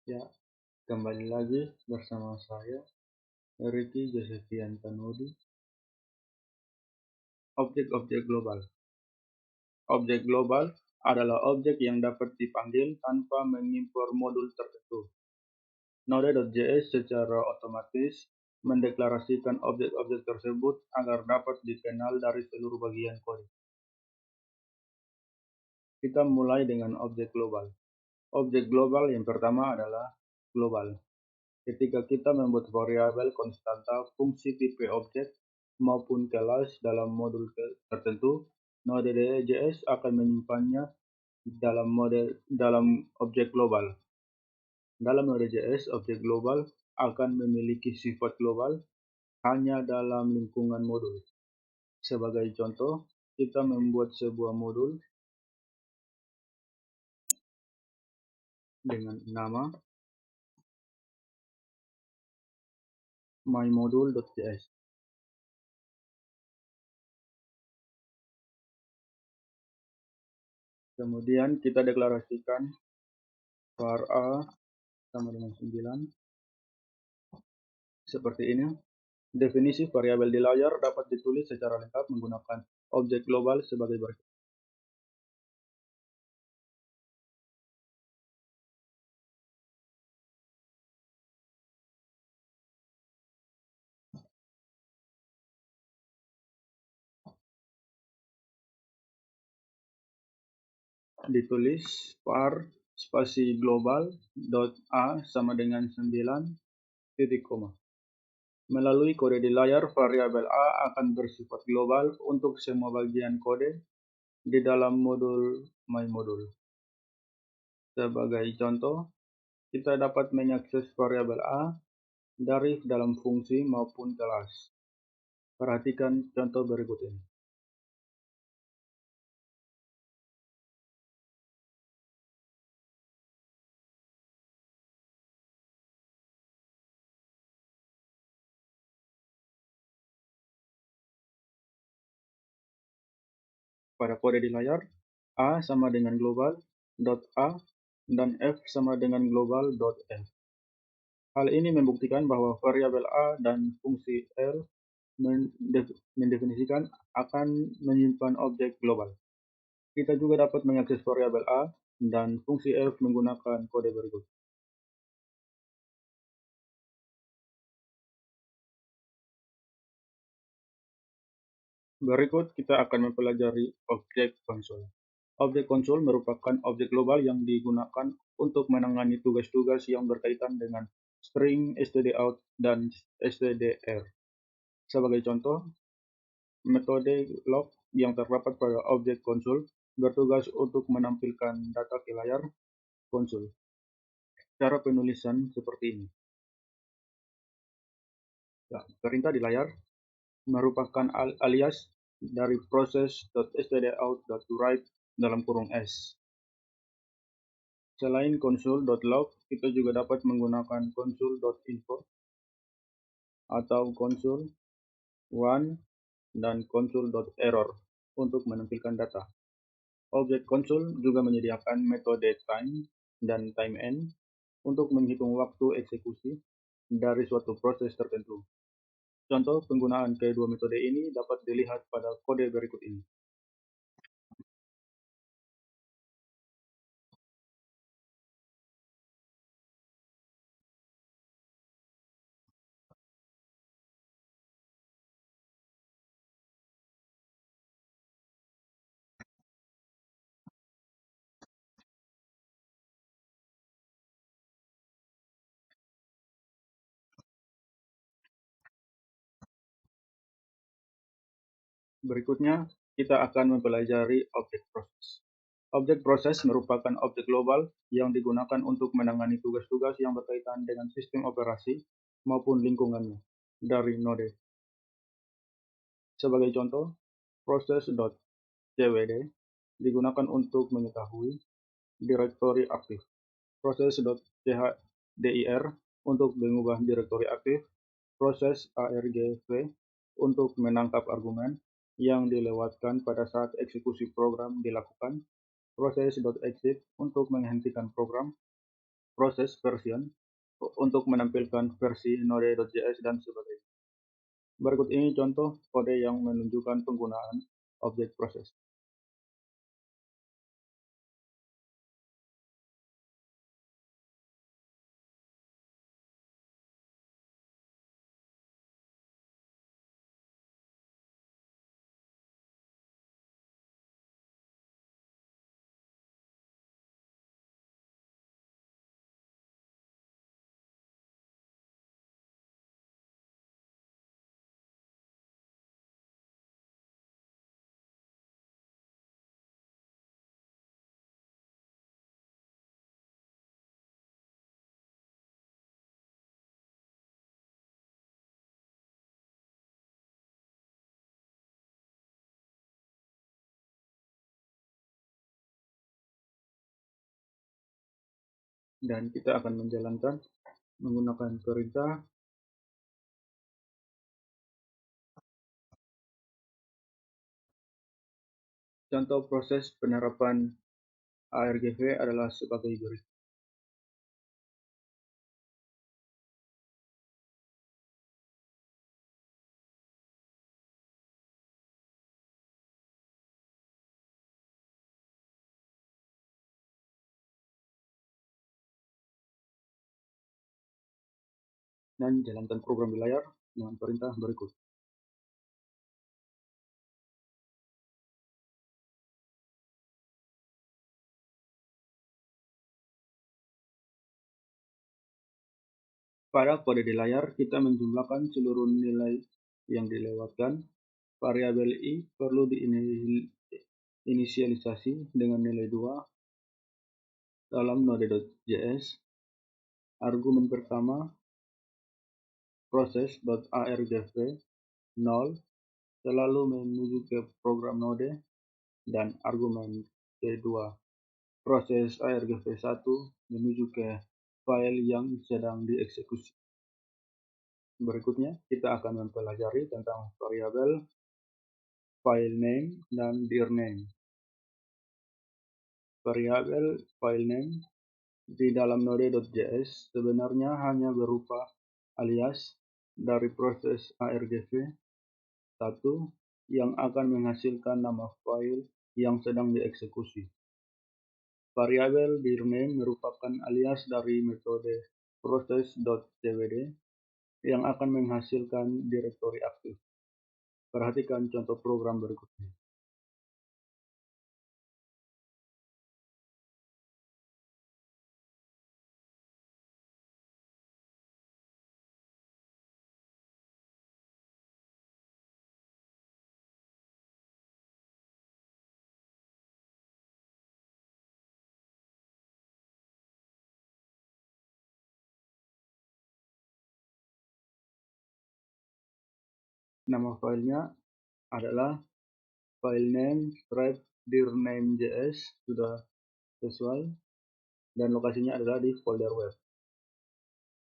Ya, kembali lagi bersama saya, Ricky Josefian Tanudi. Objek-objek global. Objek global adalah objek yang dapat dipanggil tanpa mengimpor modul tertentu. Node.js secara otomatis mendeklarasikan objek-objek tersebut agar dapat dikenal dari seluruh bagian kode. Kita mulai dengan objek global. Objek global yang pertama adalah global. Ketika kita membuat variabel konstanta fungsi tipe objek maupun kelas dalam modul tertentu, Node.js akan menyimpannya dalam objek global. Dalam Node.js, objek global akan memiliki sifat global hanya dalam lingkungan modul. Sebagai contoh, kita membuat sebuah modul dengan nama myModule.js. Kemudian kita deklarasikan var a sama dengan 9 seperti ini. Definisi variabel di layar dapat ditulis secara lengkap menggunakan objek global sebagai berikut. Ditulis var spasi global dot a sama dengan 9 titik koma. Melalui kode di layar, variabel a akan bersifat global untuk semua bagian kode di dalam modul myModule. Sebagai contoh, kita dapat mengakses variabel a dari dalam fungsi maupun kelas. Perhatikan contoh berikut ini. Pada kode di layar, a sama dengan global dot a dan f sama dengan global dot f. Hal ini membuktikan bahwa variabel a dan fungsi l mendefinisikan akan menyimpan objek global. Kita juga dapat mengakses variabel a dan fungsi f menggunakan kode berikut. Berikut kita akan mempelajari objek konsol. Objek konsol merupakan objek global yang digunakan untuk menangani tugas-tugas yang berkaitan dengan string, stdout, dan stdr. Sebagai contoh, metode log yang terdapat pada objek konsol bertugas untuk menampilkan data ke layar konsol. Cara penulisan seperti ini. Ya, perintah di layar merupakan alias dari proses.stdout.write dalam kurung S. Selain console.log, kita juga dapat menggunakan console.info atau console1 dan console.error untuk menampilkan data. Objek konsol juga menyediakan metode time dan timeEnd untuk menghitung waktu eksekusi dari suatu proses tertentu. Contoh penggunaan kedua metode ini dapat dilihat pada kode berikut ini. Berikutnya, kita akan mempelajari objek proses. Objek proses merupakan objek global yang digunakan untuk menangani tugas-tugas yang berkaitan dengan sistem operasi maupun lingkungannya dari node. Sebagai contoh, proses.cwd digunakan untuk mengetahui direktori aktif. Proses.chdir untuk mengubah direktori aktif. Proses argv untuk menangkap argumen yang dilewatkan pada saat eksekusi program dilakukan. Proses.exit untuk menghentikan program. proses version untuk menampilkan versi Node.js dan sebagainya. Berikut ini contoh kode yang menunjukkan penggunaan objek proses. Dan kita akan menjalankan menggunakan perintah contoh proses penerapan ARGV adalah sebagai berikut. Dan jalankan program di layar dengan perintah berikut. Pada kode di layar, kita menjumlahkan seluruh nilai yang dilewatkan. Variabel i perlu diinisialisasi dengan nilai 2 dalam node.js. Argumen pertama proses.argv 0 selalu menuju ke program node, dan argumen kedua proses argv1 menuju ke file yang sedang dieksekusi. Berikutnya, kita akan mempelajari tentang variabel file name dan dir name. Variabel file name di dalam node.js sebenarnya hanya berupa alias dari proses argv1 yang akan menghasilkan nama file yang sedang dieksekusi. Variabel dir name merupakan alias dari metode proses.tbd yang akan menghasilkan direktori aktif. Perhatikan contoh program berikutnya. Nama filenya adalah filename /dirname.js, sudah sesuai, dan lokasinya adalah di folder web.